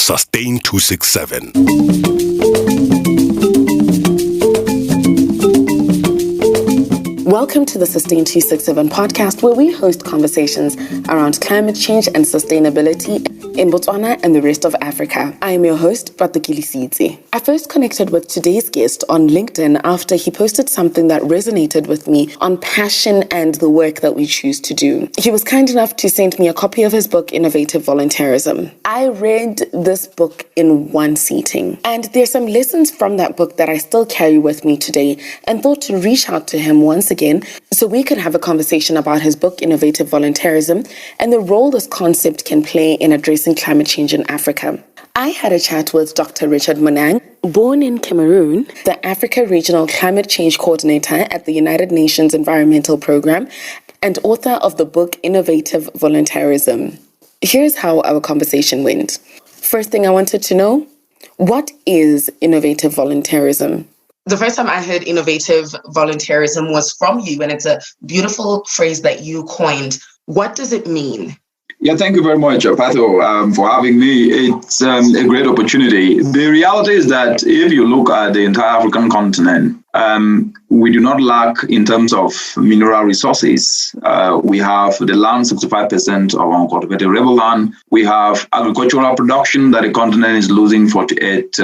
Sustain267. Welcome to the Sustain267 Podcast, where we host conversations around climate change and sustainability in Botswana and the rest of Africa. I am your host, Patukili. I first connected with today's guest on LinkedIn after he posted something that resonated with me on passion and the work that we choose to do. He was kind enough to send me a copy of his book, Innovative Volunteerism. I read this book in one sitting, and there's some lessons from that book that I still carry with me today, and thought to reach out to him once again so we could have a conversation about his book, Innovative Volunteerism, and the role this concept can play in addressing climate change in Africa. I had a chat with Dr. Richard Munang, born in Cameroon, the Africa Regional Climate Change Coordinator at the United Nations Environmental Programme, and author of the book Innovative Volunteerism. Here's how our conversation went. First thing I wanted to know, what is innovative volunteerism? The first time I heard innovative volunteerism was from you, and it's a beautiful phrase that you coined. What does it mean? Yeah, thank you very much, Pato, for having me. It's a great opportunity. The reality is that if you look at the entire African continent, we do not lack in terms of mineral resources. We have the land, 65% of uncultivated river land. We have agricultural production that the continent is losing 48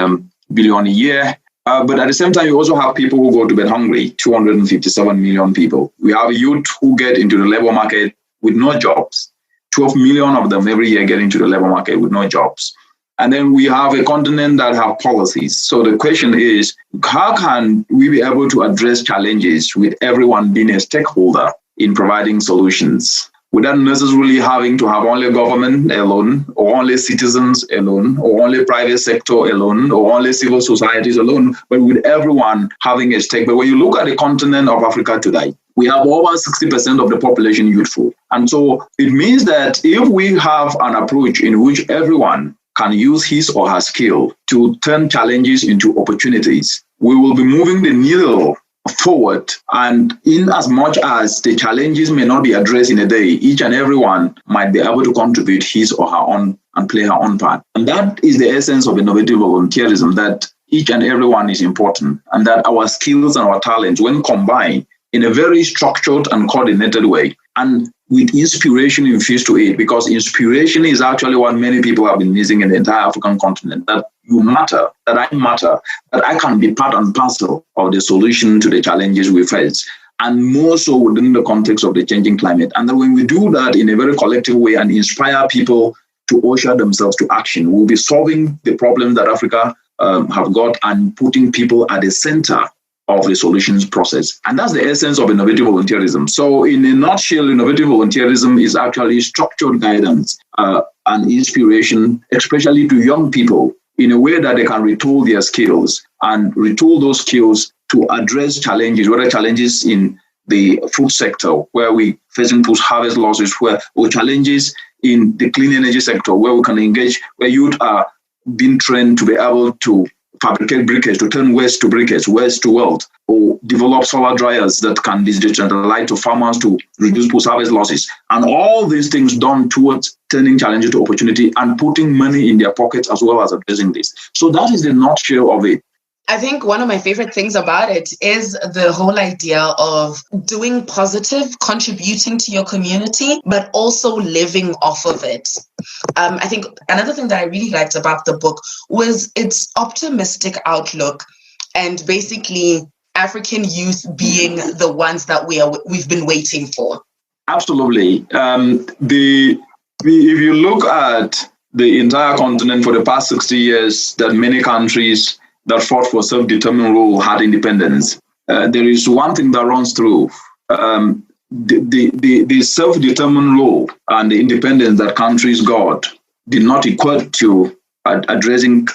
billion a year. But at the same time, you also have people who go to bed hungry, 257 million people. We have youth who get into the labor market with no jobs. 12 million of them every year get into the labor market with no jobs. And then we have a continent that have policies. So the question is, how can we be able to address challenges with everyone being a stakeholder in providing solutions, without necessarily having to have only government alone, or only citizens alone, or only private sector alone, or only civil societies alone, but with everyone having a stake. But when you look at the continent of Africa today, we have over 60% of the population youthful. And so it means that if we have an approach in which everyone can use his or her skill to turn challenges into opportunities, we will be moving the needle forward. And in as much as the challenges may not be addressed in a day, each and everyone might be able to contribute his or her own and play her own part. And that is the essence of innovative volunteerism, that each and everyone is important, and that our skills and our talents, when combined in a very structured and coordinated way, and with inspiration infused to it, because inspiration is actually what many people have been missing in the entire African continent, that you matter, that I matter, that I can be part and parcel of the solution to the challenges we face, and more so within the context of the changing climate. And then when we do that in a very collective way and inspire people to usher themselves to action, we'll be solving the problems that Africa have got and putting people at the center of the solutions process. And that's the essence of innovative volunteerism. So in a nutshell, innovative volunteerism is actually structured guidance and inspiration, especially to young people, in a way that they can retool their skills and retool those skills to address challenges, whether challenges in the food sector, where we facing post-harvest losses, or challenges in the clean energy sector, where we can engage, where youth are being trained to be able to fabricate briquettes, to turn waste to briquettes, waste to wealth, or develop solar dryers that can distribute light to farmers to reduce post-harvest losses. And all these things done towards turning challenges to opportunity and putting money in their pockets as well as addressing this. So that is the nutshell of it. I think one of my favorite things about it is the whole idea of doing positive, contributing to your community, but also living off of it. I think another thing that I really liked about the book was its optimistic outlook, and basically African youth being the ones that we've been waiting for. Absolutely. If you look at the entire continent for the past 60 years, that many countries that fought for self-determined rule had independence, there is one thing that runs through. The self-determined rule and the independence that countries got did not equate to addressing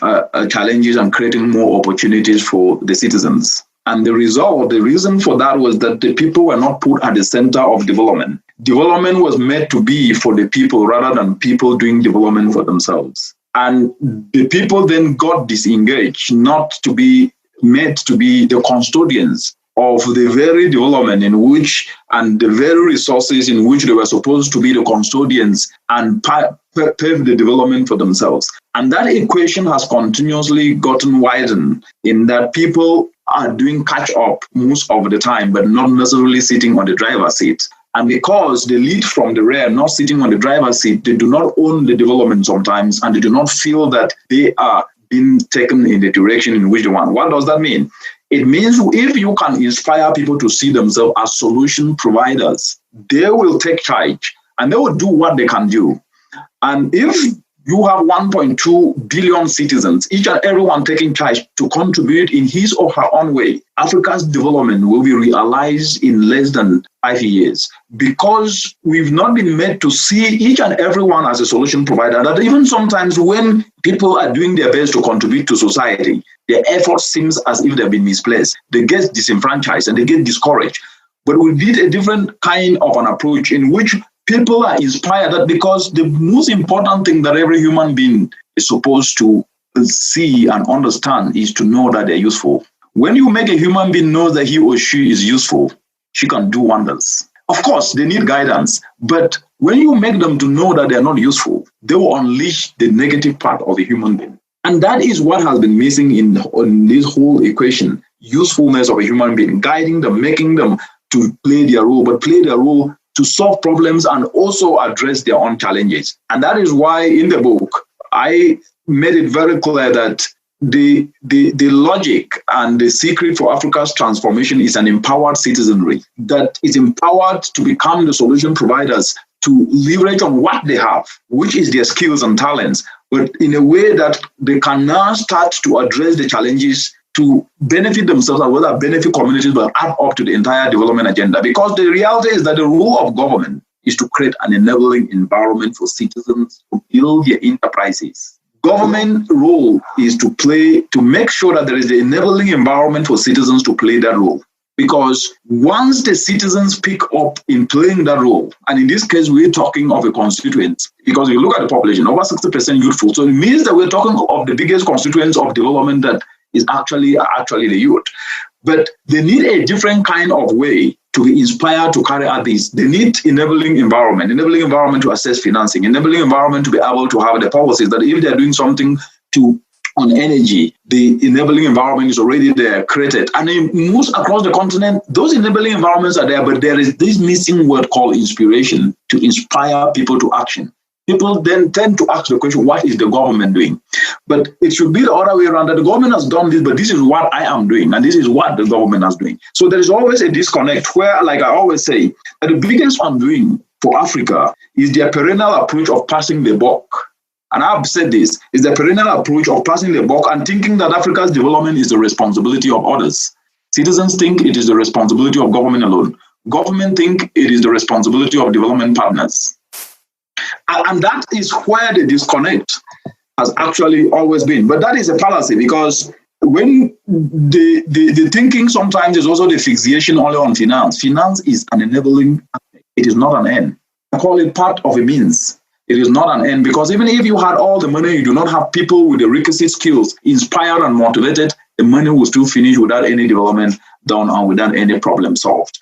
challenges and creating more opportunities for the citizens. And the reason for that was that the people were not put at the center of development. Development was meant to be for the people rather than people doing development for themselves. And the people then got disengaged, not to be meant to be the custodians of the very development in which and the very resources in which they were supposed to be the custodians and pave the development for themselves. And that equation has continuously gotten widened in that people are doing catch up most of the time, but not necessarily sitting on the driver's seat. And because they lead from the rear, not sitting on the driver's seat, they do not own the development sometimes, and they do not feel that they are being taken in the direction in which they want. What does that mean? It means if you can inspire people to see themselves as solution providers, they will take charge and they will do what they can do. And if you have 1.2 billion citizens, each and everyone taking charge to contribute in his or her own way, Africa's development will be realized in less than 5 years, because we've not been made to see each and everyone as a solution provider. That even sometimes when people are doing their best to contribute to society, their effort seems as if they've been misplaced. They get disenfranchised and they get discouraged. But we did a different kind of an approach in which people are inspired, that because the most important thing that every human being is supposed to see and understand is to know that they're useful. When you make a human being know that he or she is useful, she can do wonders. Of course, they need guidance, but when you make them to know that they're not useful, they will unleash the negative part of a human being. And that is what has been missing in this whole equation, usefulness of a human being, guiding them, making them to play their role, but play their role to solve problems and also address their own challenges. And that is why in the book, I made it very clear that the logic and the secret for Africa's transformation is an empowered citizenry that is empowered to become the solution providers, to leverage on what they have, which is their skills and talents, but in a way that they can now start to address the challenges to benefit themselves as well as benefit communities, but add up to the entire development agenda. Because the reality is that the role of government is to create an enabling environment for citizens to build their enterprises. Government role is to make sure that there is the enabling environment for citizens to play that role. Because once the citizens pick up in playing that role, and in this case, we're talking of a constituent, because if you look at the population, over 60% youthful. So it means that we're talking of the biggest constituents of development that is actually the youth. But they need a different kind of way to be inspired to carry out this. They need enabling environment to access financing, enabling environment to be able to have the policies that if they're doing something on energy, the enabling environment is already there, created. And in most across the continent, those enabling environments are there, but there is this missing word called inspiration to inspire people to action. People then tend to ask the question, what is the government doing? But it should be the other way around, that the government has done this, but this is what I am doing, and this is what the government is doing. So there is always a disconnect where, like I always say, that the biggest undoing for Africa is their perennial approach of passing the buck. And I've said this, is the perennial approach of passing the buck and thinking that Africa's development is the responsibility of others. Citizens think it is the responsibility of government alone. Government think it is the responsibility of development partners. And that is where the disconnect has actually always been. But that is a fallacy, because when the thinking sometimes is also the fixation only on finance. Finance is an enabling aspect. It is not an end. I call it part of a means. It is not an end, because even if you had all the money, you do not have people with the requisite skills, inspired and motivated, the money will still finish without any development done and without any problem solved.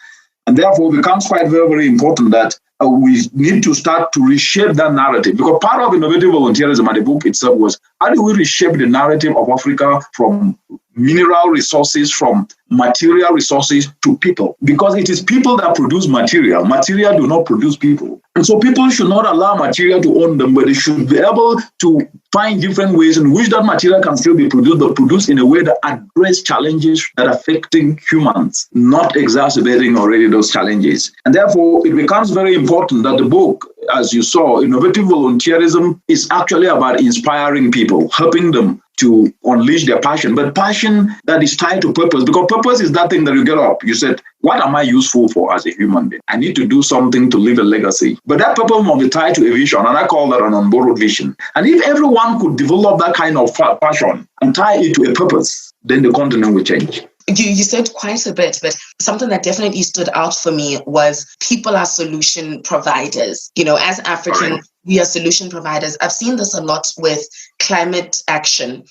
And therefore, it becomes quite very, very important that we need to start to reshape that narrative, because part of innovative volunteerism and the book itself was, how do we reshape the narrative of Africa from mineral resources, from material resources to people? Because it is people that produce material. Material do not produce people. And so people should not allow material to own them, but they should be able to find different ways in which that material can still be produced, but produced in a way that address challenges that are affecting humans, not exacerbating already those challenges. And therefore, it becomes very important that the book, as you saw, Innovative Volunteerism is actually about inspiring people, helping them to unleash their passion, but passion that is tied to purpose, because purpose is that thing that you get up. You said, what am I useful for as a human being? I need to do something to leave a legacy. But that purpose must be tied to a vision, and I call that an unborrowed vision. And if everyone could develop that kind of passion and tie it to a purpose, then the continent will change. You said quite a bit, but something that definitely stood out for me was people are solution providers. You know, as African, we are solution providers. I've seen this a lot with climate action.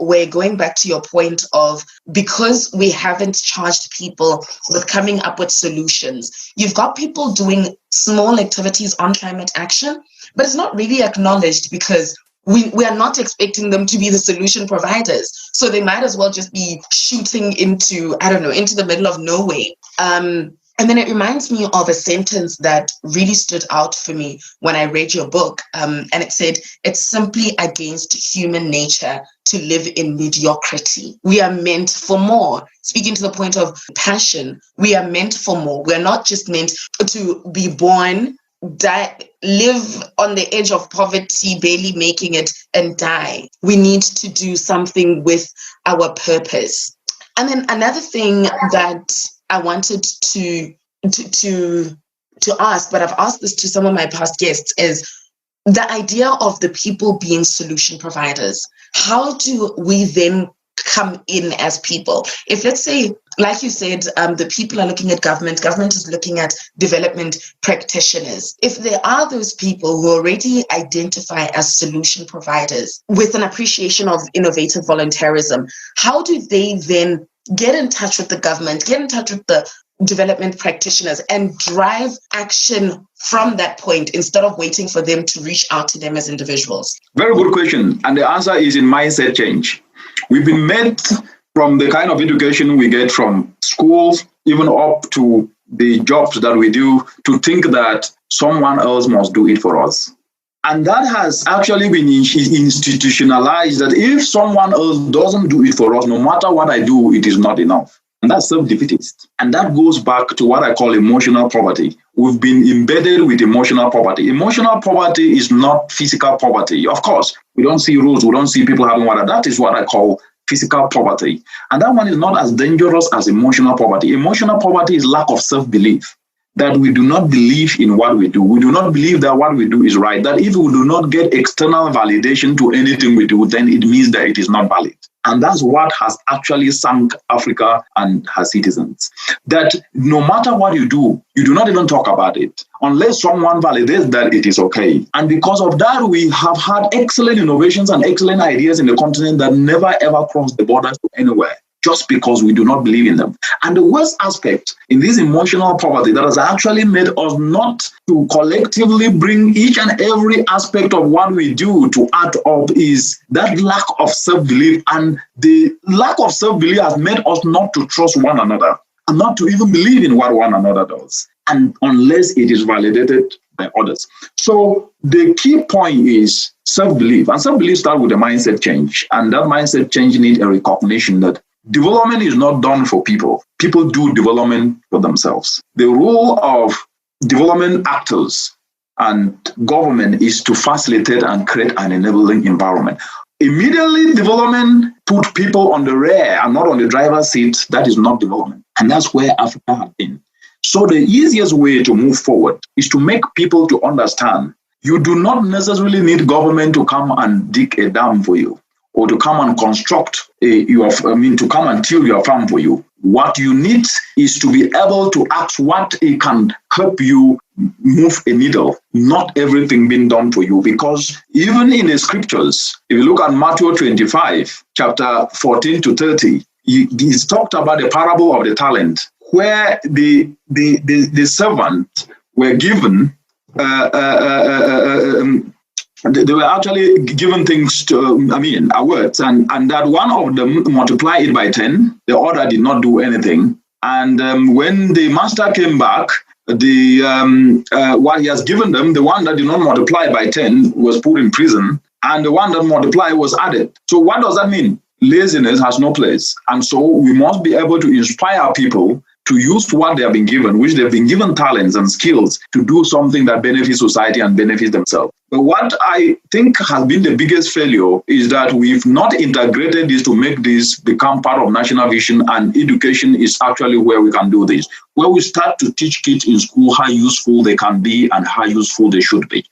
where, going back to your point of, because we haven't charged people with coming up with solutions, you've got people doing small activities on climate action, but it's not really acknowledged because we are not expecting them to be the solution providers. So they might as well just be shooting into the middle of nowhere. And then it reminds me of a sentence that really stood out for me when I read your book. And it said, it's simply against human nature to live in mediocrity. We are meant for more. Speaking to the point of passion, we are meant for more. We're not just meant to be born, die, live on the edge of poverty, barely making it, and die. We need to do something with our purpose. And then another thing that I wanted to ask, but I've asked this to some of my past guests, is the idea of the people being solution providers. How do we then come in as people? If, let's say, like you said, the people are looking at government is looking at development practitioners. If there are those people who already identify as solution providers with an appreciation of innovative volunteerism, how do they then get in touch with the government, get in touch with the development practitioners, and drive action from that point instead of waiting for them to reach out to them as individuals? Very good question. And the answer is in mindset change. We've been made from the kind of education we get from schools, even up to the jobs that we do, to think that someone else must do it for us. And that has actually been institutionalized, that if someone else doesn't do it for us, no matter what I do, it is not enough. And that's self-defeatist. And that goes back to what I call emotional poverty. We've been embedded with emotional poverty. Emotional poverty is not physical poverty. Of course, we don't see rules, we don't see people having water. That is what I call physical poverty. And that one is not as dangerous as emotional poverty. Emotional poverty is lack of self-belief, that we do not believe in what we do. We do not believe that what we do is right, that if we do not get external validation to anything we do, then it means that it is not valid. And that's what has actually sunk Africa and her citizens. That no matter what you do not even talk about it unless someone validates that it is okay. And because of that, we have had excellent innovations and excellent ideas in the continent that never ever crossed the borders to anywhere, just because we do not believe in them. And the worst aspect in this emotional poverty that has actually made us not to collectively bring each and every aspect of what we do to add up is that lack of self-belief. And the lack of self-belief has made us not to trust one another and not to even believe in what one another does, and unless it is validated by others. So the key point is self-belief. And self-belief starts with a mindset change. And that mindset change needs a recognition that development is not done for people. People do development for themselves. The role of development actors and government is to facilitate and create an enabling environment. Immediately, development put people on the rear and not on the driver's seat. That is not development. And that's where Africa has been. So the easiest way to move forward is to make people to understand you do not necessarily need government to come and dig a dam for you, or to come and construct to come and till your farm for you. What you need is to be able to ask what it can help you move a needle, not everything being done for you. Because even in the scriptures, if you look at Matthew 25, chapter 14 to 30, he's talked about the parable of the talent, where the servant were given they were actually given things words, and that one of them multiplied it by 10, the other did not do anything. And when the master came back, what he has given them, the one that did not multiply by 10 was put in prison, and the one that multiplied was added. So what does that mean? Laziness has no place. And so we must be able to inspire people to use what they have been given, which they've been given talents and skills to do something that benefits society and benefits themselves. But what I think has been the biggest failure is that we've not integrated this to make this become part of national vision, and education is actually where we can do this, where we start to teach kids in school how useful they can be and how useful they should be,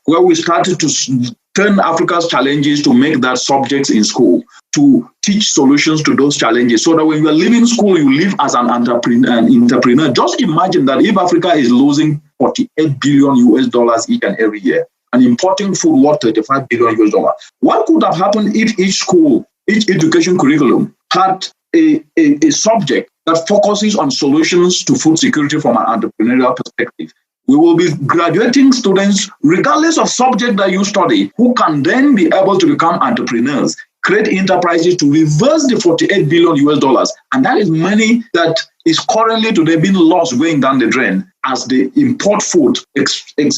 where we started to turn Africa's challenges to make that subjects in school, to teach solutions to those challenges, so that when you are leaving school, you live as an entrepreneur. Just imagine that if Africa is losing $48 billion each and every year, and importing food worth $35 billion. What could have happened if each school, each education curriculum had a subject that focuses on solutions to food security from an entrepreneurial perspective? We will be graduating students, regardless of subject that you study, who can then be able to become entrepreneurs, create enterprises to reverse the $48 billion. And that is money that is currently today being lost going down the drain as they import food,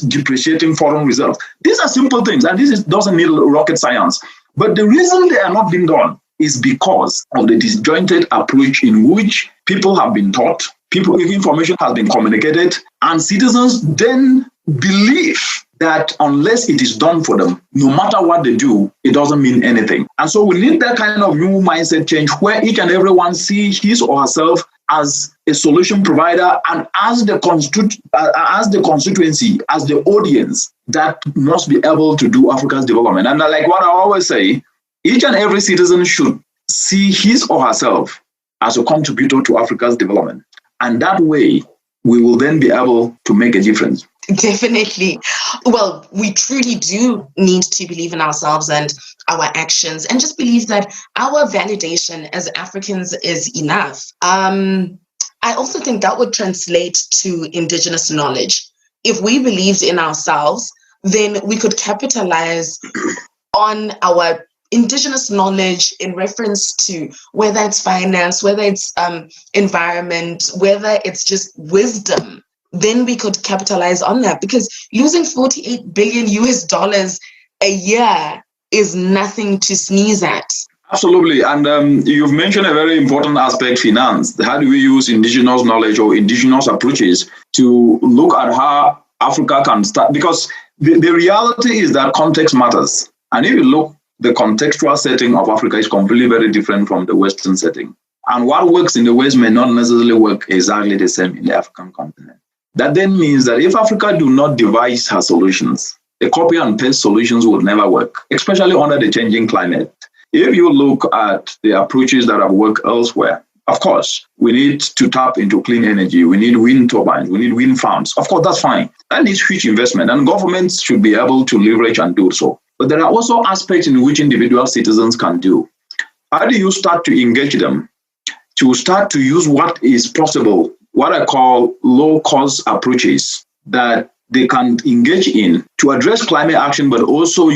depreciating foreign reserves. These are simple things, and doesn't need rocket science. But the reason they are not being done is because of the disjointed approach in which people have been taught, information has been communicated, and citizens then believe that unless it is done for them, no matter what they do, it doesn't mean anything. And so we need that kind of new mindset change where each and everyone sees his or herself as a solution provider and as the constituency, as the audience that must be able to do Africa's development. And like what I always say, each and every citizen should see his or herself as a contributor to Africa's development. And that way, we will then be able to make a difference. Definitely. Well, we truly do need to believe in ourselves and our actions and just believe that our validation as Africans is enough. I also think that would translate to indigenous knowledge. If we believed in ourselves, then we could capitalize on our indigenous knowledge in reference to whether it's finance, whether it's environment, whether it's just wisdom. Then we could capitalize on that, because losing $48 billion a year is nothing to sneeze at. Absolutely. And you've mentioned a very important aspect, finance. How do we use indigenous knowledge or indigenous approaches to look at how Africa can start? Because the reality is that context matters. And if you look, the contextual setting of Africa is completely very different from the Western setting. And what works in the West may not necessarily work exactly the same in the African continent. That then means that if Africa do not devise her solutions, the copy and paste solutions will never work, especially under the changing climate. If you look at the approaches that have worked elsewhere, of course, we need to tap into clean energy. We need wind turbines. We need wind farms. Of course, that's fine. That needs huge investment, and governments should be able to leverage and do so. But there are also aspects in which individual citizens can do. How do you start to engage them to start to use what is possible, what I call low-cost approaches that they can engage in to address climate action, but also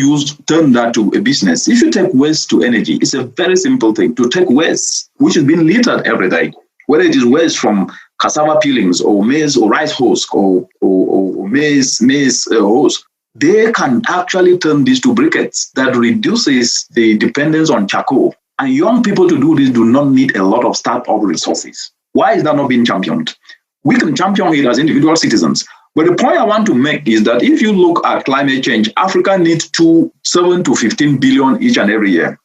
turn that to a business? If you take waste to energy, it's a very simple thing to take waste, which is being littered every day, whether it is waste from cassava peelings or maize or rice husk or maize husk. They can actually turn this to briquettes that reduces the dependence on charcoal. And young people to do this do not need a lot of startup resources. Why is that not being championed? We can champion it as individual citizens. But the point I want to make is that if you look at climate change, Africa needs 7 to 15 billion each and every year.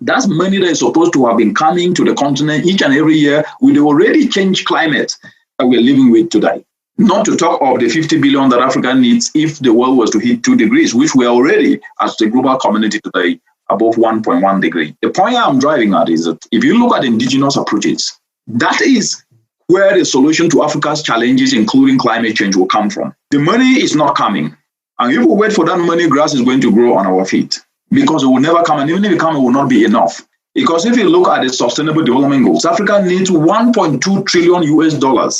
That's money that is supposed to have been coming to the continent each and every year with the already changed climate that we're living with today. Not to talk of the 50 billion that Africa needs if the world was to hit 2 degrees, which we are already, as the global community today, above 1.1 degree. The point I'm driving at is that if you look at indigenous approaches, that is where the solution to Africa's challenges, including climate change, will come from. The money is not coming. And if we wait for that money, grass is going to grow on our feet, because it will never come. And even if it comes, it will not be enough. Because if you look at the Sustainable Development Goals, Africa needs $1.2 trillion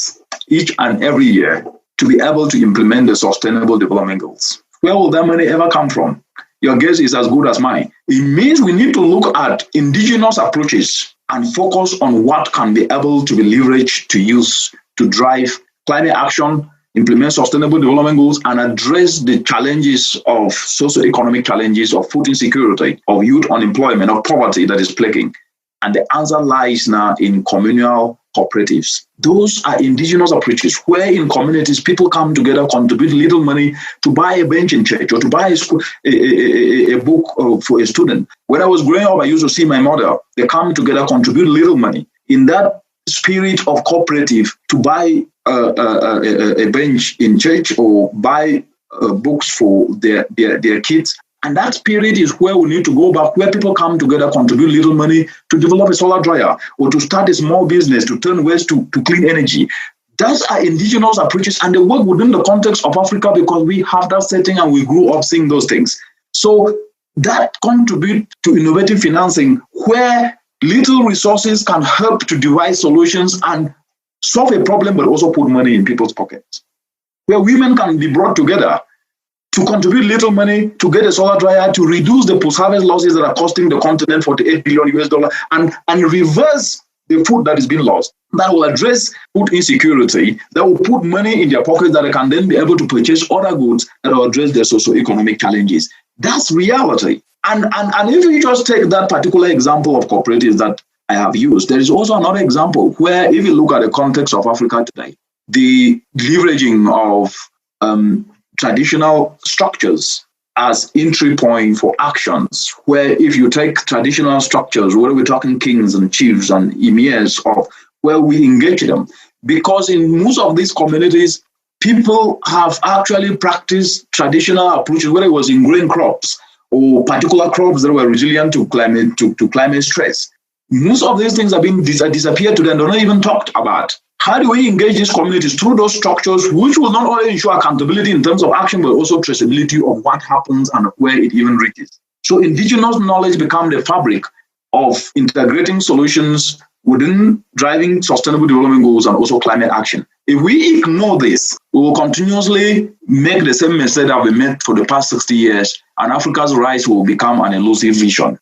each and every year to be able to implement the Sustainable Development Goals. Where will that money ever come from? Your guess is as good as mine. It means we need to look at indigenous approaches and focus on what can be able to be leveraged to use to drive climate action, implement Sustainable Development Goals, and address the challenges of socioeconomic challenges of food insecurity, of youth unemployment, of poverty that is plaguing. And the answer lies now in communal cooperatives. Those are indigenous approaches where in communities people come together, contribute little money to buy a bench in church or to buy a book for a student. When I was growing up, I used to see my mother. They come together, contribute little money. In that spirit of cooperative, to buy a bench in church or buy books for their kids. And that spirit is where we need to go back, where people come together, contribute little money to develop a solar dryer or to start a small business, to turn waste to clean energy. Those are indigenous approaches, and they work within the context of Africa because we have that setting and we grew up seeing those things. So that contributes to innovative financing, where little resources can help to devise solutions and solve a problem, but also put money in people's pockets. Where women can be brought together to contribute little money to get a solar dryer, to reduce the post-harvest losses that are costing the continent $48 billion and reverse the food that is being lost. That will address food insecurity, that will put money in their pockets that they can then be able to purchase other goods that will address their socio-economic challenges. That's reality. And if you just take that particular example of cooperatives that I have used, there is also another example where, if you look at the context of Africa today, the leveraging of traditional structures as entry point for actions, where if you take traditional structures, where we're talking kings and chiefs and emirs, of where we engage them, because in most of these communities, people have actually practiced traditional approaches, whether it was in grain crops or particular crops that were resilient to climate stress. Most of these things have been disappeared today and they're not even talked about. How do we engage these communities through those structures, which will not only ensure accountability in terms of action, but also traceability of what happens and where it even reaches? So indigenous knowledge becomes the fabric of integrating solutions within driving sustainable development goals and also climate action. If we ignore this, we will continuously make the same mistake that we've made for the past 60 years, and Africa's rise will become an elusive vision.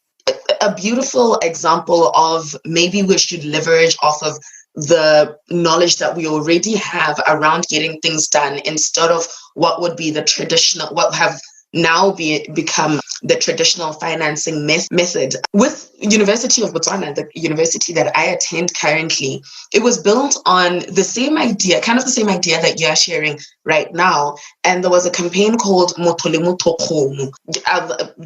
A beautiful example of maybe we should leverage off of the knowledge that we already have around getting things done instead of what would be the traditional, what have now become the traditional financing method. With University of Botswana, the university that I attend currently, it was built on the same idea, kind of the same idea that you're sharing right now. And there was a campaign called Motolemu Tokomu.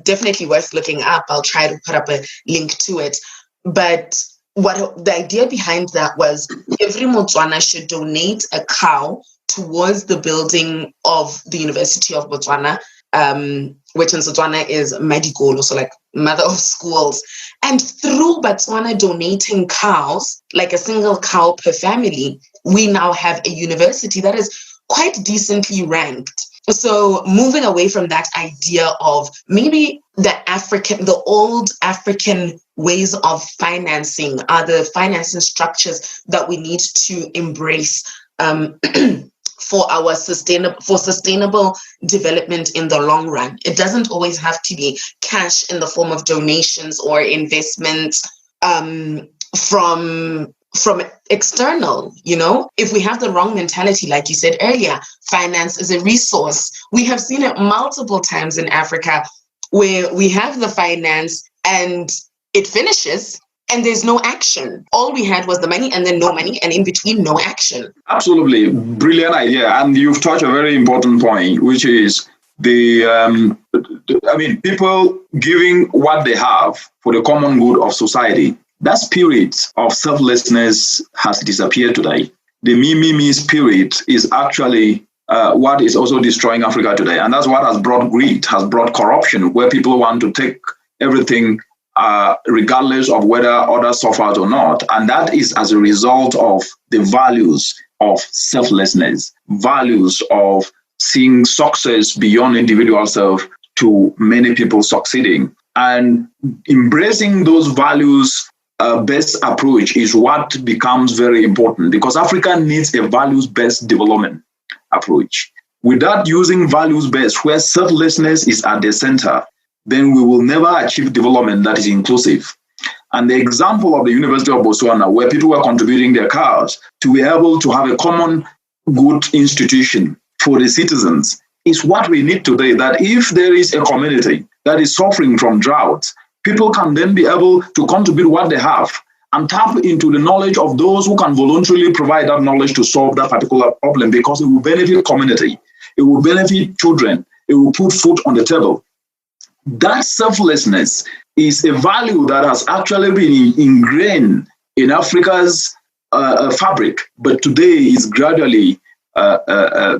Definitely worth looking up. I'll try to put up a link to it. But what the idea behind that was, every Botswana should donate a cow towards the building of the University of Botswana, which in Botswana is Madikolo, so like mother of schools. And through Botswana donating cows, like a single cow per family, we now have a university that is quite decently ranked. So moving away from that idea of maybe the old African ways of financing are the financing structures that we need to embrace for sustainable development in the long run. It doesn't always have to be cash in the form of donations or investments from external. If we have the wrong mentality, like you said earlier, finance is a resource. We have seen it multiple times in Africa where we have the finance and it finishes and there's no action. All we had was the money and then no money, and in between, no action. Absolutely. Brilliant idea. And you've touched a very important point, which is people giving what they have for the common good of society. That spirit of selflessness has disappeared today. The me spirit is actually what is also destroying Africa today. And that's what has brought greed, has brought corruption, where people want to take everything regardless of whether others suffer or not. And that is as a result of the values of selflessness, values of seeing success beyond individual self to many people succeeding. And embracing those values based approach is what becomes very important, because Africa needs a values-based development approach. Without using values-based, where selflessness is at the center, then we will never achieve development that is inclusive. And the example of the University of Botswana, where people were contributing their cows to be able to have a common good institution for the citizens, is what we need today. That if there is a community that is suffering from drought, people can then be able to contribute what they have and tap into the knowledge of those who can voluntarily provide that knowledge to solve that particular problem, because it will benefit community, it will benefit children, it will put food on the table. That selflessness is a value that has actually been ingrained in Africa's fabric, but today is gradually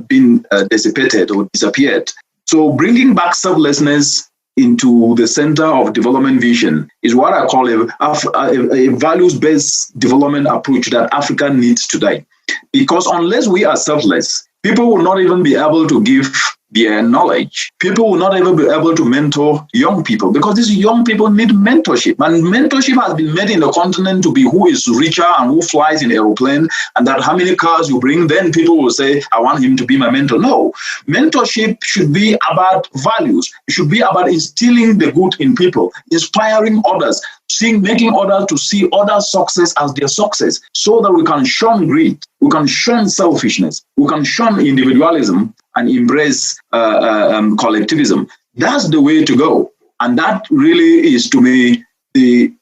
been dissipated or disappeared. So bringing back selflessness into the center of development vision is what I call a values-based development approach that Africa needs today. Because unless we are selfless, people will not even be able to give their knowledge. People will not even be able to mentor young people, because these young people need mentorship. And mentorship has been made in the continent to be who is richer and who flies in aeroplane, and that how many cars you bring, then people will say, I want him to be my mentor. No, mentorship should be about values. It should be about instilling the good in people, inspiring others, making others to see other success as their success, so that we can shun greed, we can shun selfishness, we can shun individualism, and embrace collectivism. That's the way to go. And that really is, to me, the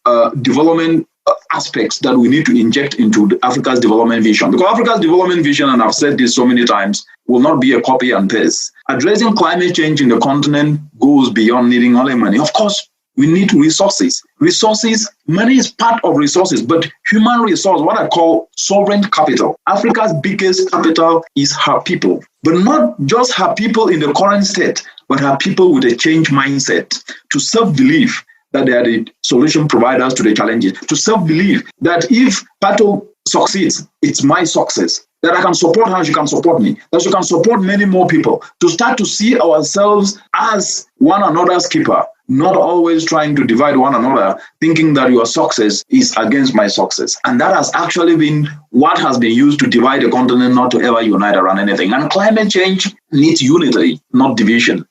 development aspects that we need to inject into Africa's development vision. Because Africa's development vision, and I've said this so many times, will not be a copy and paste. Addressing climate change in the continent goes beyond needing only money. Of course, we need resources. Money is part of resources, but human resource, what I call sovereign capital. Africa's biggest capital is her people, but not just her people in the current state, but her people with a change mindset, to self-believe that they are the solution providers to the challenges, to self-believe that if Pato succeeds, it's my success, that I can support her, she can support me, that she can support many more people, to start to see ourselves as one another's keeper, not always trying to divide one another, thinking that your success is against my success. And that has actually been what has been used to divide the continent, not to ever unite around anything. And climate change needs unity, not division.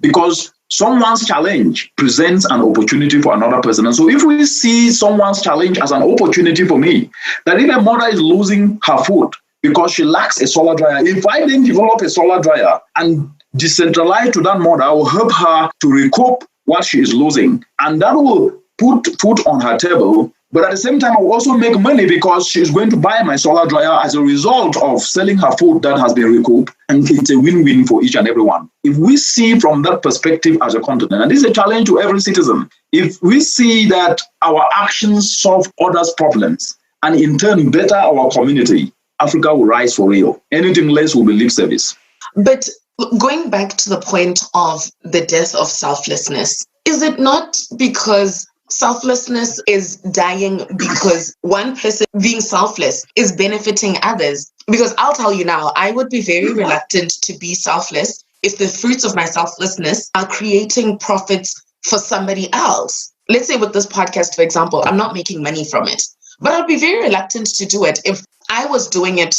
Because someone's challenge presents an opportunity for another person. And so if we see someone's challenge as an opportunity for me, that if a mother is losing her food because she lacks a solar dryer, if I then develop a solar dryer and decentralize to that mother, I will help her to recoup what she is losing. And that will put food on her table. But at the same time, I will also make money because she's going to buy my solar dryer as a result of selling her food that has been recouped. And it's a win-win for each and everyone. If we see from that perspective as a continent, and this is a challenge to every citizen, if we see that our actions solve others' problems and in turn better our community, Africa will rise for real. Anything less will be lip service. But going back to the point of the death of selflessness, is it not because selflessness is dying because one person being selfless is benefiting others? Because I'll tell you now, I would be very reluctant to be selfless if the fruits of my selflessness are creating profits for somebody else. Let's say with this podcast, for example, I'm not making money from it, but I'd be very reluctant to do it if I was doing it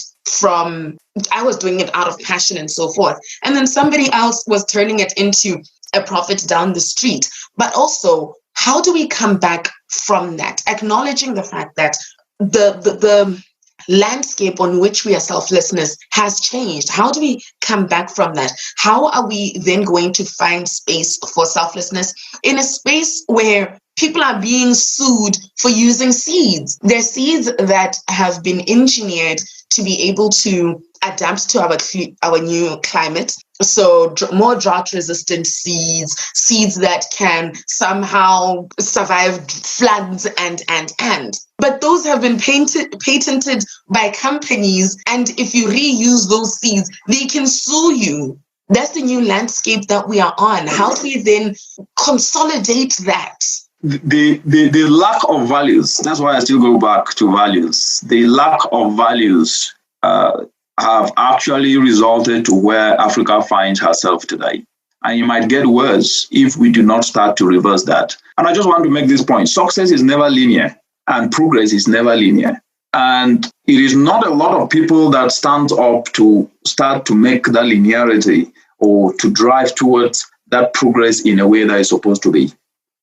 out of passion and so forth. And then somebody else was turning it into a profit down the street. But also, how do we come back from that? Acknowledging the fact that the landscape on which we are selflessness has changed. How do we come back from that? How are we then going to find space for selflessness in a space where people are being sued for using seeds? They're seeds that have been engineered to be able to adapt to our new climate. So more drought-resistant seeds that can somehow survive floods and. But those have been patented by companies, and if you reuse those seeds, they can sue you. That's the new landscape that we are on. How do we then consolidate that? The lack of values, that's why I still go back to values. The lack of values have actually resulted to where Africa finds herself today. And it might get worse if we do not start to reverse that. And I just want to make this point. Success is never linear and progress is never linear. And it is not a lot of people that stand up to start to make that linearity or to drive towards that progress in a way that is supposed to be.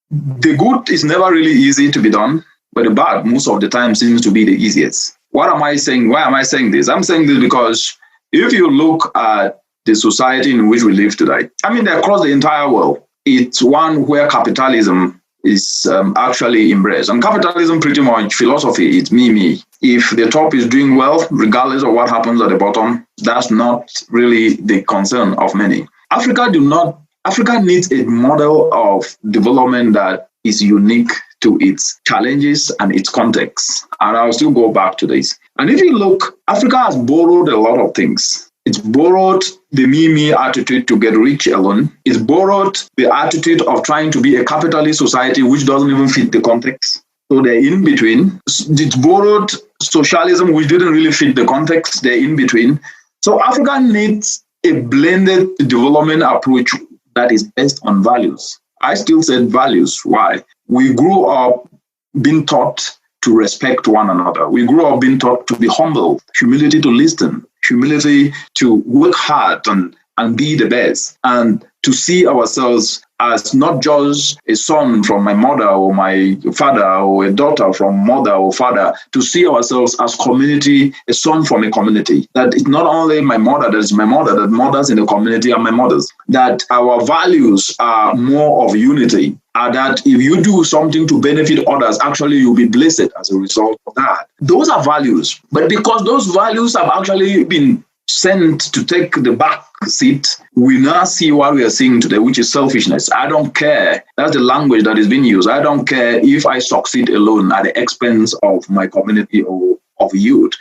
The good is never really easy to be done, but the bad most of the time seems to be the easiest. What am I saying? Why am I saying this? I'm saying this because if you look at the society in which we live today, across the entire world, it's one where capitalism is actually embraced. And capitalism, pretty much philosophy, it's me. If the top is doing well, regardless of what happens at the bottom, that's not really the concern of many. Africa needs a model of development that is unique to its challenges and its context. And I'll still go back to this. And if you look, Africa has borrowed a lot of things. It's borrowed the me attitude to get rich alone. It's borrowed the attitude of trying to be a capitalist society which doesn't even fit the context. So they're in between. It's borrowed socialism, which didn't really fit the context. They're in between. So Africa needs a blended development approach that is based on values. I still said values. Why? We grew up being taught to respect one another. We grew up being taught to be humble, humility to listen, humility to work hard and be the best, and to see ourselves as not just a son from my mother or my father, or a daughter from mother or father, to see ourselves as community, a son from a community. That it's not only my mother that is my mother, that mothers in the community are my mothers. That our values are more of unity. That if you do something to benefit others, actually you'll be blessed as a result of that. Those are values. But because those values have actually been sent to take the back seat, we now see what we are seeing today, which is selfishness. I don't care. That's the language that is being used. I don't care if I succeed alone at the expense of my community or of youth.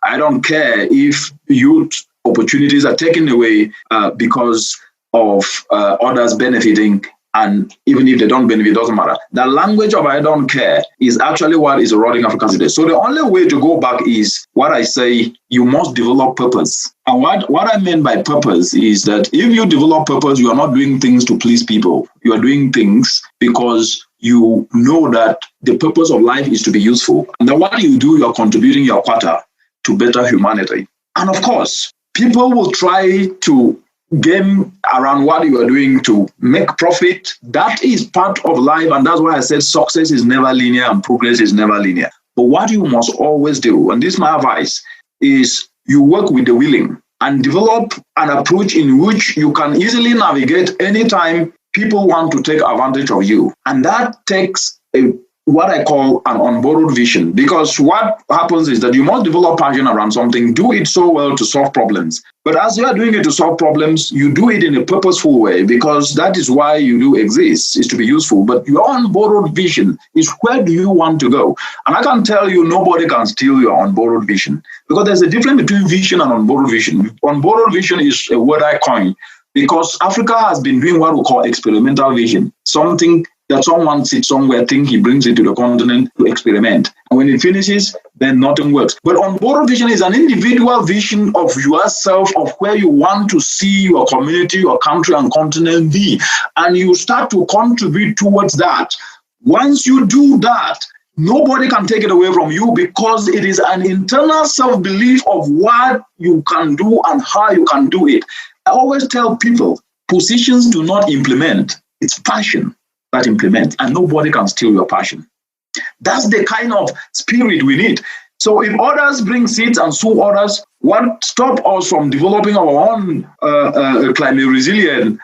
I don't care if youth opportunities are taken away because of others benefiting. And even if they don't benefit, it doesn't matter. The language of I don't care is actually what is eroding Africa today. So the only way to go back is what I say, you must develop purpose. And what I mean by purpose is that if you develop purpose, you are not doing things to please people. You are doing things because you know that the purpose of life is to be useful. And then what you do, you are contributing your quota to better humanity. And of course, people will try to game around what you are doing to make profit. That is part of life, and that's why I said success is never linear and progress is never linear. But what you must always do, and this is my advice, is you work with the willing and develop an approach in which you can easily navigate anytime people want to take advantage of you. And that takes what I call an unborrowed vision, because what happens is that you must develop passion around something, do it so well to solve problems. But as you are doing it to solve problems, you do it in a purposeful way, because that is why you do exist, is to be useful. But your unborrowed vision is where do you want to go? And I can tell you, nobody can steal your unborrowed vision, because there's a difference between vision and unborrowed vision. Unborrowed vision is a word I coined because Africa has been doing what we call experimental vision, something that someone sits somewhere, think he brings it to the continent to experiment. And when it finishes, then nothing works. But unborrowed vision is an individual vision of yourself, of where you want to see your community, your country and continent be. And you start to contribute towards that. Once you do that, nobody can take it away from you, because it is an internal self-belief of what you can do and how you can do it. I always tell people, positions do not implement. It's passion that implements, and nobody can steal your passion. That's the kind of spirit we need. So if others bring seeds and sow others, what stop us from developing our own climate resilient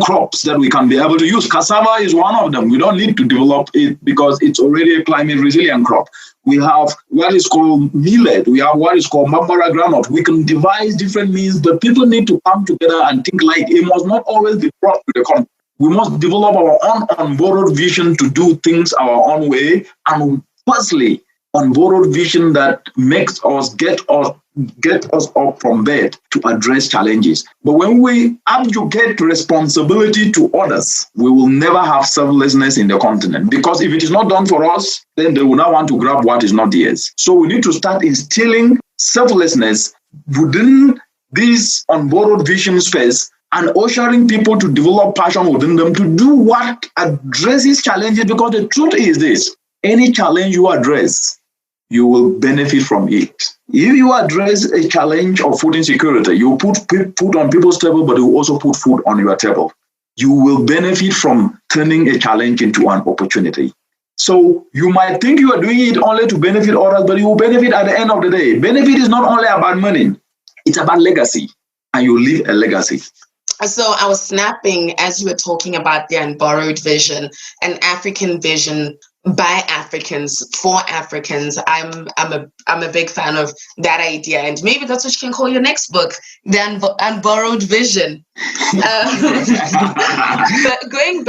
crops that we can be able to use? Cassava is one of them. We don't need to develop it because it's already a climate resilient crop. We have what is called millet. We have what is called mambara groundnut. We can devise different means, but people need to come together and think like it must not always be brought to the country. We must develop our own unborrowed vision to do things our own way, and firstly, unborrowed vision that makes us get us up from bed to address challenges. But when we abdicate responsibility to others, we will never have selflessness in the continent, because if it is not done for us, then they will not want to grab what is not theirs. So we need to start instilling selflessness within this unborrowed vision space, and ushering people to develop passion within them to do what addresses challenges, because the truth is this: any challenge you address, you will benefit from it. If you address a challenge of food insecurity, you put food on people's table, but you also put food on your table. You will benefit from turning a challenge into an opportunity. So you might think you are doing it only to benefit others, but you will benefit at the end of the day. Benefit is not only about money, it's about legacy, and you leave a legacy. So I was snapping as you were talking about the unborrowed vision, an African vision by Africans for Africans. I'm a big fan of that idea, and maybe that's what you can call your next book, the Unborrowed Vision. But going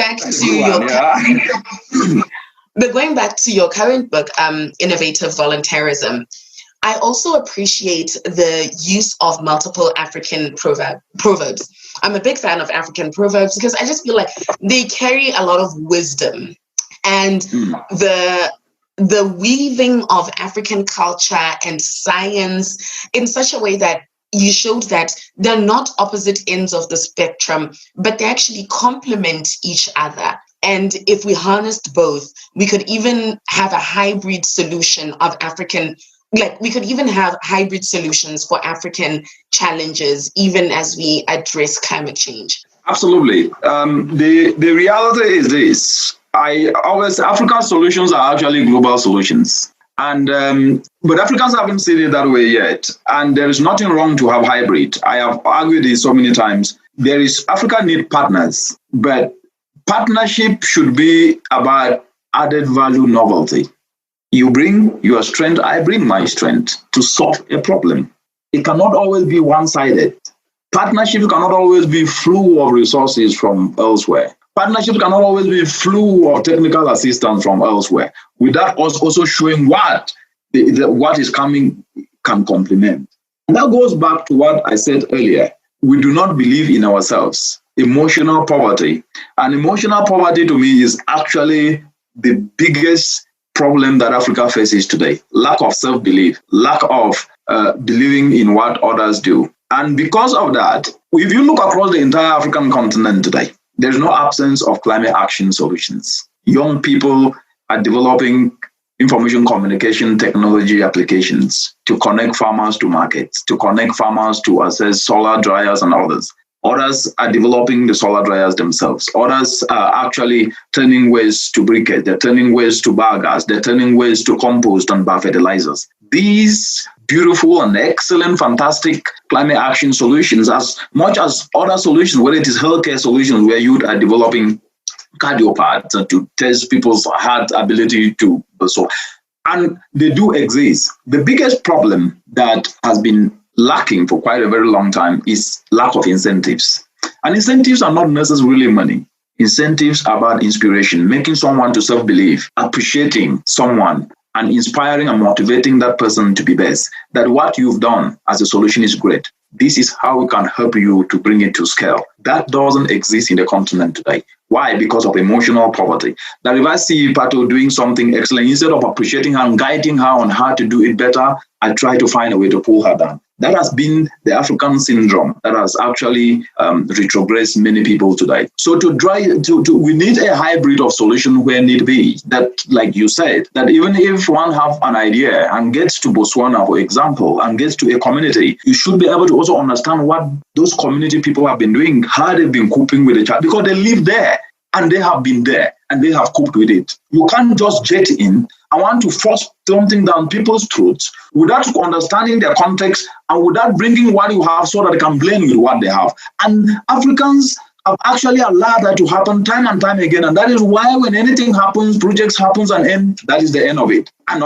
back to your current book, Innovative Volunteerism, I also appreciate the use of multiple African proverbs. I'm a big fan of African proverbs because I just feel like they carry a lot of wisdom. And the weaving of African culture and science in such a way that you showed that they're not opposite ends of the spectrum, but they actually complement each other. And if we harnessed both, we could even have a hybrid solution of we could even have hybrid solutions for African challenges, even as we address climate change. Absolutely. The reality is this. African solutions are actually global solutions. And but Africans haven't seen it that way yet. And there is nothing wrong to have hybrid. I have argued this so many times. Africa needs partners, but partnership should be about added value novelty. You bring your strength, I bring my strength to solve a problem. It cannot always be one-sided. Partnership cannot always be flow of resources from elsewhere. Partnership cannot always be flow of technical assistance from elsewhere. Without us also showing what is coming can complement. And that goes back to what I said earlier. We do not believe in ourselves. Emotional poverty. And emotional poverty to me is actually the biggest problem that Africa faces today. Lack of self-belief, lack of believing in what others do. And because of that, if you look across the entire African continent today, there's no absence of climate action solutions. Young people are developing information communication technology applications to connect farmers to markets, to connect farmers to access solar dryers and others. Others are developing the solar dryers themselves. Others are actually turning waste to briquettes. They're turning waste to biogas. They're turning waste to compost and biofertilizers. These beautiful and excellent, fantastic climate action solutions, as much as other solutions, whether it is healthcare solutions where you are developing cardiopads to test people's heart ability to so, and they do exist. The biggest problem that has been lacking for quite a very long time is lack of incentives. And incentives are not necessarily money. Incentives are about inspiration, making someone to self-believe, appreciating someone, and inspiring and motivating that person to be best. That what you've done as a solution is great. This is how we can help you to bring it to scale. That doesn't exist in the continent today. Why? Because of emotional poverty. That if I see Pato doing something excellent, instead of appreciating her and guiding her on how to do it better, I try to find a way to pull her down. That has been the African syndrome that has actually retrogressed many people today. So we need a hybrid of solution where need be. That, like you said, that even if one have an idea and gets to Botswana, for example, and gets to a community, you should be able to also understand what those community people have been doing, how they've been coping with the child, because they live there and they have been there and they have coped with it. You can't just jet in. I want to force something down people's throats without understanding their context and without bringing what you have so that they can blend with what they have. And Africans have actually allowed that to happen time and time again. And that is why when anything happens, projects happens and end, that is the end of it. And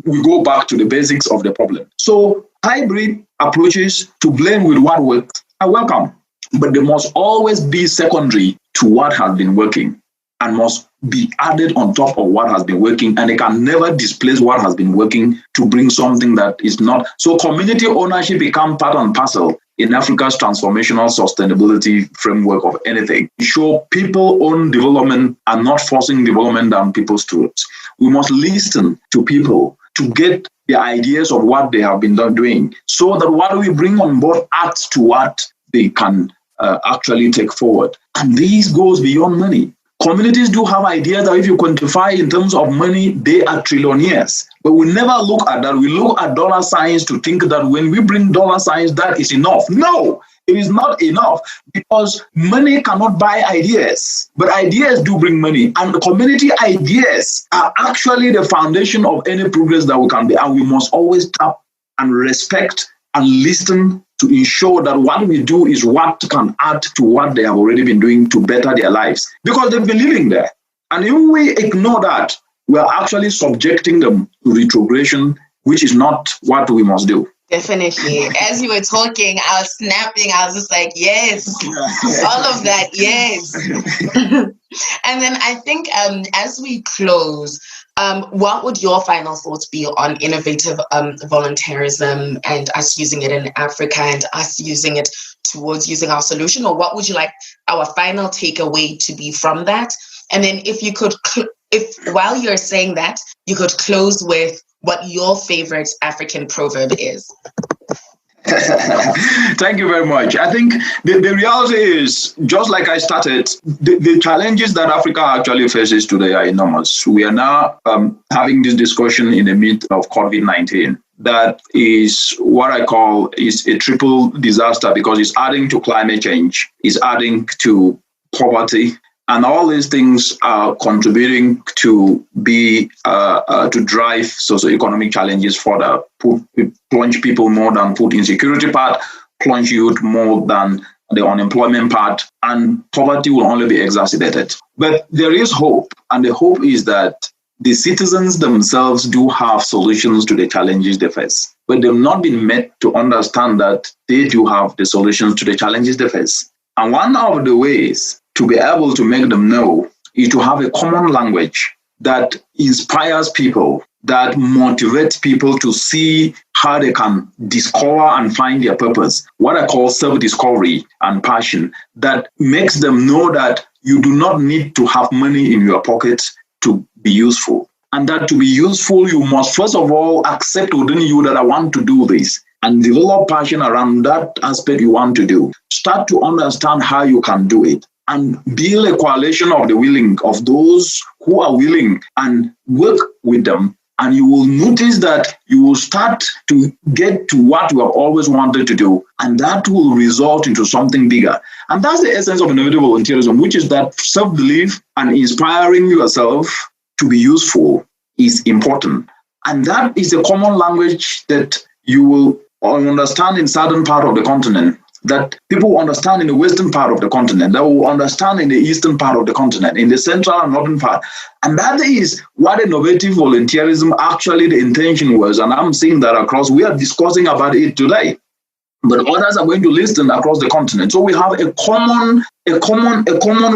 we go back to the basics of the problem. So hybrid approaches to blend with what works are welcome, but they must always be secondary to what has been working and must be added on top of what has been working, and they can never displace what has been working to bring something that is not. So community ownership become part and parcel in Africa's transformational sustainability framework of anything. Show people own development and not forcing development down people's throats. We must listen to people to get the ideas of what they have been doing, so that what we bring on board adds to what they can actually take forward. And this goes beyond money. Communities do have ideas that if you quantify in terms of money, they are trillionaires. But we never look at that. We look at dollar signs to think that when we bring dollar signs, that is enough. No, it is not enough, because money cannot buy ideas. But ideas do bring money. And the community ideas are actually the foundation of any progress that we can be. And we must always tap and respect and listen to ensure that what we do is what can add to what they have already been doing to better their lives, because they've been living there. And if we ignore that, we are actually subjecting them to retrogression, which is not what we must do. Definitely. As you were talking, I was snapping. I was just like, yes, all of that, yes. And then I think as we close, what would your final thoughts be on innovative volunteerism and us using it in Africa and us using it towards using our solution? Or what would you like our final takeaway to be from that? And then if you could if while you're saying that, you could close with what your favorite African proverb is. Thank you very much. I think the reality is, just like I started, the challenges that Africa actually faces today are enormous. We are now having this discussion in the midst of COVID-19. That is what I call is a triple disaster, because it's adding to climate change, it's adding to poverty, and all these things are contributing to to drive socioeconomic challenges further, plunge people more than food insecurity part, plunge youth more than the unemployment part, and poverty will only be exacerbated. But there is hope, and the hope is that the citizens themselves do have solutions to the challenges they face, but they've not been made to understand that they do have the solutions to the challenges they face. And one of the ways to be able to make them know is to have a common language that inspires people, that motivates people to see how they can discover and find their purpose, what I call self-discovery and passion, that makes them know that you do not need to have money in your pocket to be useful. And that to be useful, you must first of all accept within you that I want to do this, and develop passion around that aspect you want to do. Start to understand how you can do it, and build a coalition of the willing, of those who are willing, and work with them. And you will notice that you will start to get to what you have always wanted to do, and that will result into something bigger. And that's the essence of innovative volunteerism, which is that self-belief and inspiring yourself to be useful is important. And that is a common language that you will understand in southern part of the continent, that people understand in the western part of the continent, that will understand in the eastern part of the continent, in the central and northern part. And that is what innovative volunteerism actually the intention was. And I'm seeing that across, we are discussing about it today, but others are going to listen across the continent. So we have a common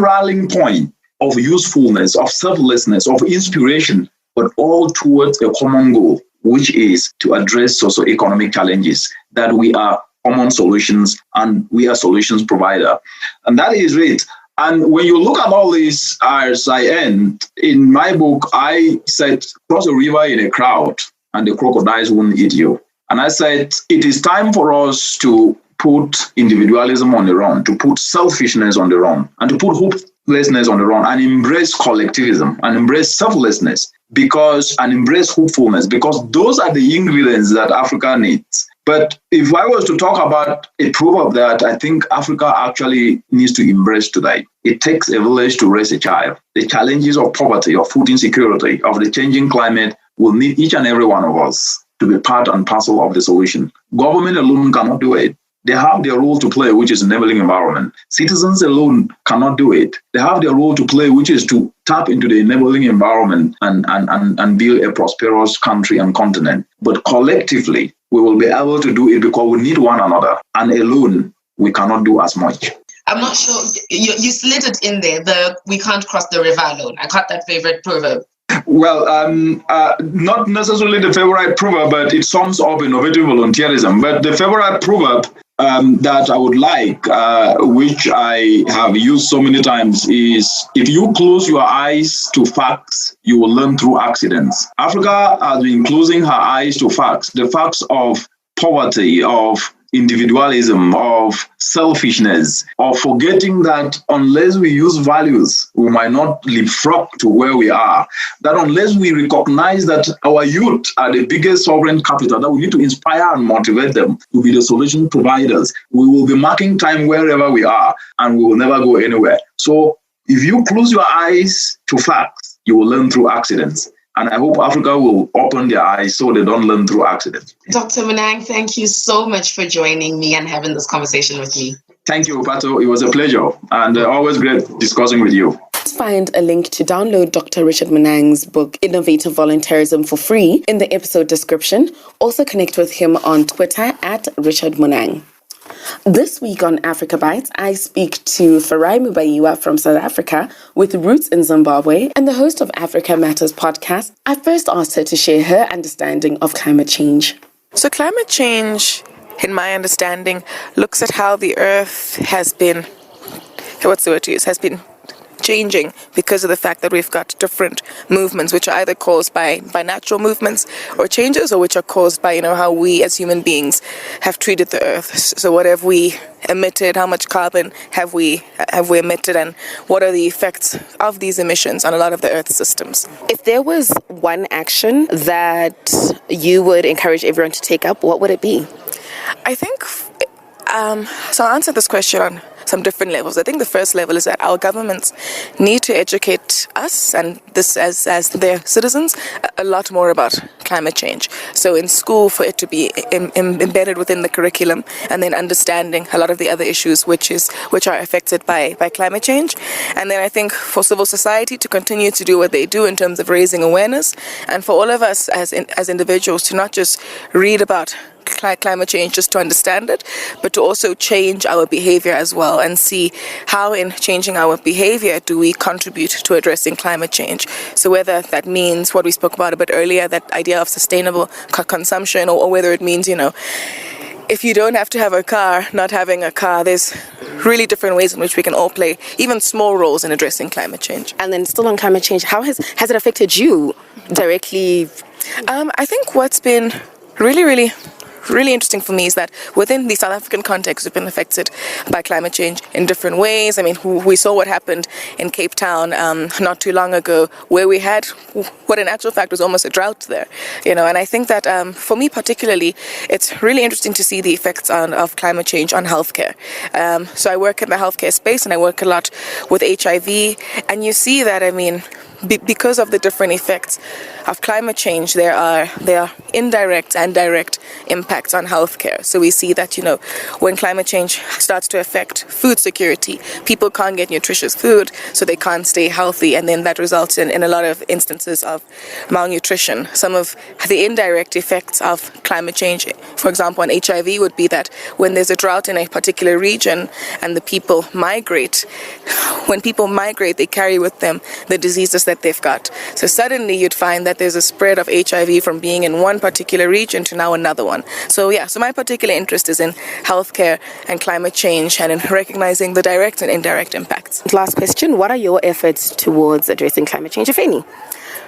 rallying point of usefulness, of selflessness, of inspiration, but all towards a common goal, which is to address socioeconomic challenges, that we are common solutions and we are solutions provider. And that is it. And when you look at all this, as I end, in my book, I said, cross a river in a crowd and the crocodiles won't eat you. And I said, it is time for us to put individualism on the run, to put selfishness on the run, and to put hopelessness on the run, and embrace collectivism, and embrace selflessness, and embrace hopefulness, because those are the ingredients that Africa needs. But if I was to talk about a proverb that I think Africa actually needs to embrace today, it takes a village to raise a child. The challenges of poverty, of food insecurity, of the changing climate will need each and every one of us to be part and parcel of the solution. Government alone cannot do it. They have their role to play, which is enabling environment. Citizens alone cannot do it. They have their role to play, which is to tap into the enabling environment and build a prosperous country and continent. But collectively, we will be able to do it because we need one another. And alone, we cannot do as much. I'm not sure, you slid it in there, we can't cross the river alone. I caught that favorite proverb. Well, not necessarily the favorite proverb, but it sums up innovative volunteerism. But the favorite proverb that I would like, which I have used so many times, is if you close your eyes to facts, you will learn through accidents. Africa has been closing her eyes to facts, the facts of poverty, of individualism, of selfishness, of forgetting that unless we use values, we might not leapfrog to where we are. That unless we recognize that our youth are the biggest sovereign capital, that we need to inspire and motivate them to be the solution providers. We will be marking time wherever we are, and we will never go anywhere. So if you close your eyes to facts, you will learn through accidents. And I hope Africa will open their eyes so they don't learn through accidents. Dr. Munang, thank you so much for joining me and having this conversation with me. Thank you, Pato. It was a pleasure and always great discussing with you. Find a link to download Dr. Richard Munang's book, Innovative Volunteerism, for free in the episode description. Also connect with him on Twitter at Richard Munang. This week on AfricaBytes, I speak to Farai Mubaiwa from South Africa with roots in Zimbabwe and the host of Africa Matters podcast. I first asked her to share her understanding of climate change. So climate change, in my understanding, looks at how the earth has been, what's the word to use, has been changing because of the fact that we've got different movements, which are either caused by natural movements or changes, or which are caused by, how we as human beings have treated the earth. So what have we emitted? How much carbon have we emitted? And what are the effects of these emissions on a lot of the earth's systems? If there was one action that you would encourage everyone to take up, what would it be? I think, so I'll answer this question on some different levels. I think the first level is that our governments need to educate us and this as their citizens a lot more about climate change. So in school, for it to be embedded within the curriculum, and then understanding a lot of the other issues which are affected by climate change. And then I think for civil society to continue to do what they do in terms of raising awareness, and for all of us as individuals to not just read about climate change just to understand it, but to also change our behavior as well, and see how in changing our behavior do we contribute to addressing climate change. So whether that means what we spoke about a bit earlier, that idea of sustainable consumption, or whether it means, if you don't have to have a car, not having a car, there's really different ways in which we can all play even small roles in addressing climate change. And then still on climate change, how has it affected you directly? I think what's been really interesting for me is that within the South African context, we've been affected by climate change in different ways. I mean, we saw what happened in Cape Town not too long ago, where we had what in actual fact was almost a drought there. And I think that for me particularly, it's really interesting to see the effects of climate change on healthcare. So I work in the healthcare space, and I work a lot with HIV, and you see that, because of the different effects of climate change, there are indirect and direct impacts on healthcare. So we see that, when climate change starts to affect food security, people can't get nutritious food, so they can't stay healthy, and then that results in a lot of instances of malnutrition. Some of the indirect effects of climate change, for example, on HIV, would be that when there's a drought in a particular region and the people migrate, when people migrate, they carry with them the diseases that they've got. So suddenly you'd find that there's a spread of HIV from being in one particular region to now another one. So my particular interest is in healthcare and climate change, and in recognizing the direct and indirect impacts. Last question, what are your efforts towards addressing climate change, if any?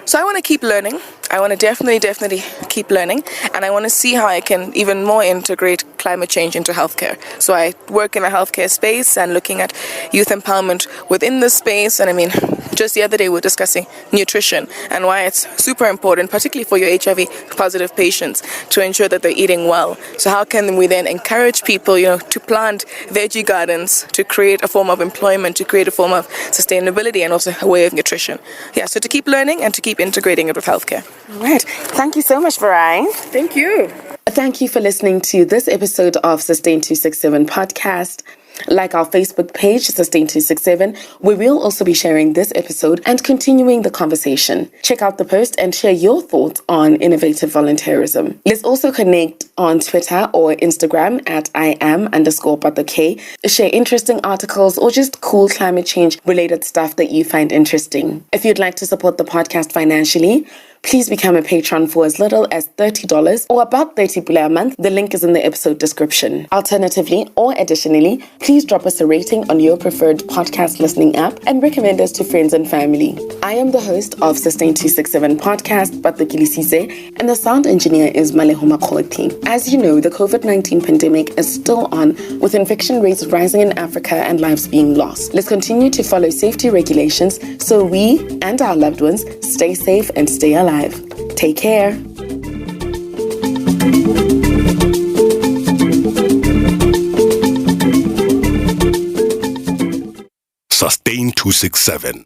So I want to keep learning. I want to definitely keep learning, and I want to see how I can even more integrate climate change into healthcare. So I work in a healthcare space and looking at youth empowerment within this space. And just the other day we were discussing nutrition and why it's super important, particularly for your HIV positive patients, to ensure that they're eating well. So how can we then encourage people, to plant veggie gardens, to create a form of employment, to create a form of sustainability, and also a way of nutrition. So to keep learning and to keep integrating it with healthcare. All right. Thank you so much, Farai. Thank you. Thank you for listening to this episode of Sustain267 Podcast. Like our Facebook page, Sustain267, where we'll also be sharing this episode and continuing the conversation. Check out the post and share your thoughts on innovative volunteerism. Let's also connect on Twitter or Instagram at @IAM_ButTheK. Share interesting articles or just cool climate change related stuff that you find interesting. If you'd like to support the podcast financially, please become a patron for as little as $30 or about 30 pula a month. The link is in the episode description. Alternatively, or additionally, please drop us a rating on your preferred podcast listening app and recommend us to friends and family. I am the host of Sustain267 Podcast, Batukili, and the sound engineer is Malehoma Kolekti. As you know, the COVID-19 pandemic is still on, with infection rates rising in Africa and lives being lost. Let's continue to follow safety regulations so we and our loved ones stay safe and stay alive. Take care. Sustain267.